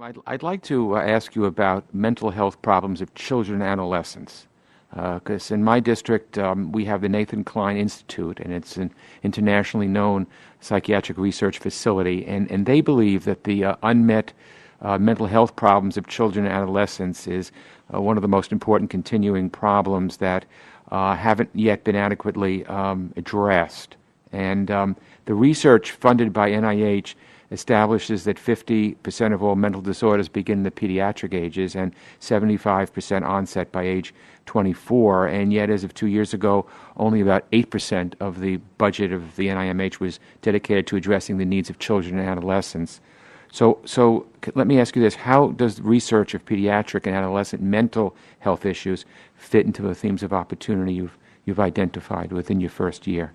I'd like to ask you about mental health problems of children and adolescents. Because in my district, we have the Nathan Klein Institute, and it's an internationally known psychiatric research facility, and they believe that the unmet mental health problems of children and adolescents is one of the most important continuing problems that haven't yet been adequately addressed. And the research funded by NIH establishes that 50% of all mental disorders begin in the pediatric ages and 75% onset by age 24, and yet as of 2 years ago, only about 8% of the budget of the NIMH was dedicated to addressing the needs of children and adolescents. So let me ask you this: how does research of pediatric and adolescent mental health issues fit into the themes of opportunity you've identified within your first year?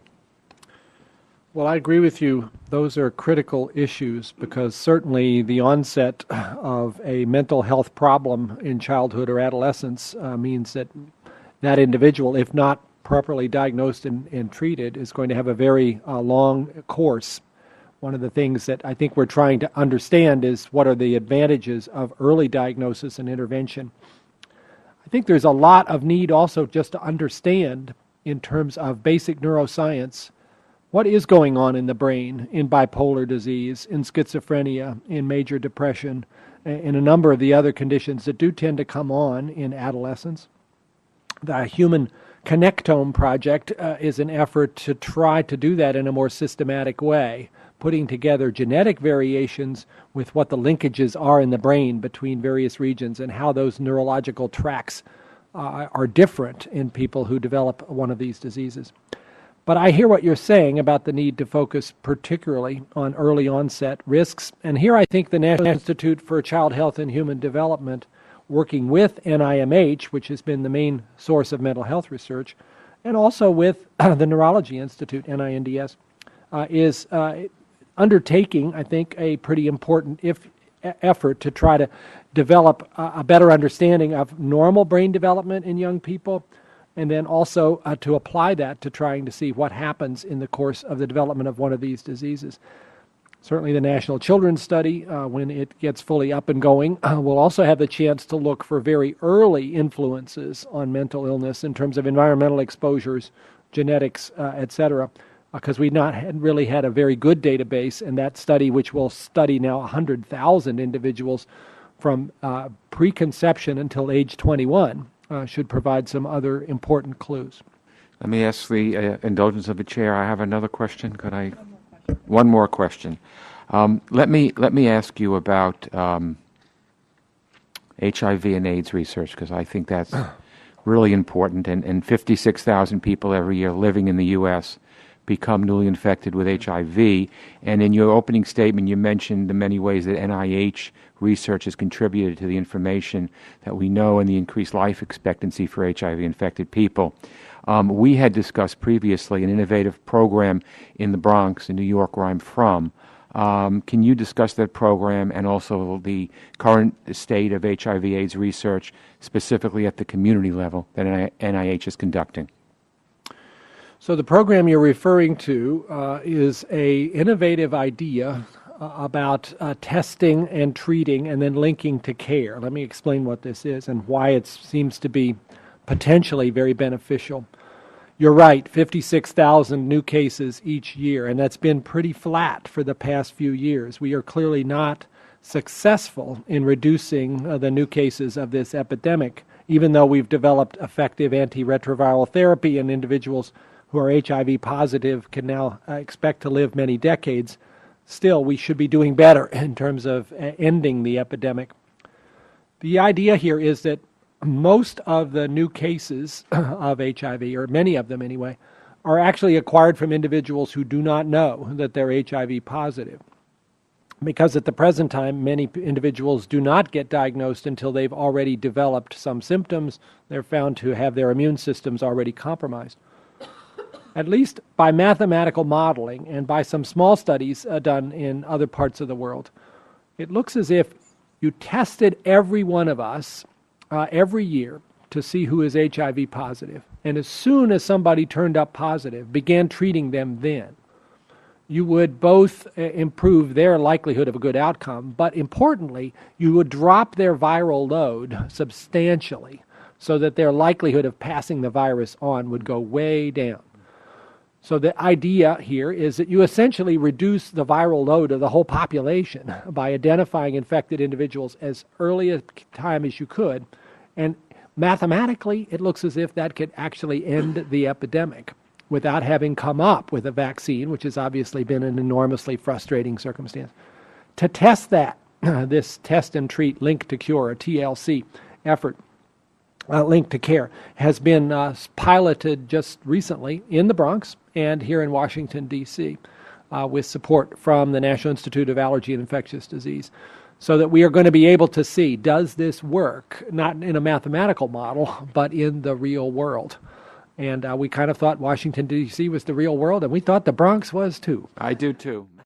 Well, I agree with you. Those are critical issues because certainly the onset of a mental health problem in childhood or adolescence means that that individual, if not properly diagnosed and treated, is going to have a very long course. One of the things that I think we're trying to understand is what are the advantages of early diagnosis and intervention. I think there's a lot of need also just to understand in terms of basic neuroscience what is going on in the brain in bipolar disease, in schizophrenia, in major depression, in a number of the other conditions that do tend to come on in adolescence. The Human Connectome Project is an effort to try to do that in a more systematic way, putting together genetic variations with what the linkages are in the brain between various regions and how those neurological tracks are different in people who develop one of these diseases. But I hear what you're saying about the need to focus particularly on early onset risks. And here I think the National Institute for Child Health and Human Development, working with NIMH, which has been the main source of mental health research, and also with the Neurology Institute, NINDS, is undertaking, I think, a pretty important effort to try to develop a better understanding of normal brain development in young people, and then also to apply that to trying to see what happens in the course of the development of one of these diseases. Certainly the National Children's Study, when it gets fully up and going, will also have the chance to look for very early influences on mental illness in terms of environmental exposures, genetics, etc., because we've not really had a very good database, and that study, which will study now 100,000 individuals from preconception until age 21, should provide some other important clues. Let me ask the indulgence of the chair. I have another question. Could I? One more question. Let me ask you about HIV and AIDS research, because I think that's really important. And 56,000 people every year living in the U.S. become newly infected with HIV. And in your opening statement, you mentioned the many ways that NIH research has contributed to the information that we know and the increased life expectancy for HIV-infected people. We had discussed previously an innovative program in the Bronx, in New York, where I'm from. Can you discuss that program and also the current state of HIV/AIDS research, specifically at the community level, that NIH is conducting? So the program you're referring to is an innovative idea about testing and treating and then linking to care. Let me explain what this is and why it seems to be potentially very beneficial. You're right, 56,000 new cases each year, and that's been pretty flat for the past few years. We are clearly not successful in reducing the new cases of this epidemic, even though we've developed effective antiretroviral therapy and individuals who are HIV positive can now expect to live many decades. Still, we should be doing better in terms of ending the epidemic. The idea here is that most of the new cases of HIV, or many of them anyway, are actually acquired from individuals who do not know that they're HIV positive. Because at the present time, many individuals do not get diagnosed until they've already developed some symptoms. They're found to have their immune systems already compromised. At least by mathematical modeling and by some small studies done in other parts of the world, it looks as if you tested every one of us every year to see who is HIV positive. And as soon as somebody turned up positive, began treating them then, you would both improve their likelihood of a good outcome, but importantly, you would drop their viral load substantially so that their likelihood of passing the virus on would go way down. So the idea here is that you essentially reduce the viral load of the whole population by identifying infected individuals as early a time as you could, and mathematically it looks as if that could actually end the epidemic without having come up with a vaccine, which has obviously been an enormously frustrating circumstance. To test that, this test and treat linked to cure, or TLC effort, linked to care, has been piloted just recently in the Bronx and here in Washington, D.C., with support from the National Institute of Allergy and Infectious Disease, so that we are going to be able to see, does this work, not in a mathematical model, but in the real world. And we kind of thought Washington, D.C. was the real world, and we thought the Bronx was too. I do too.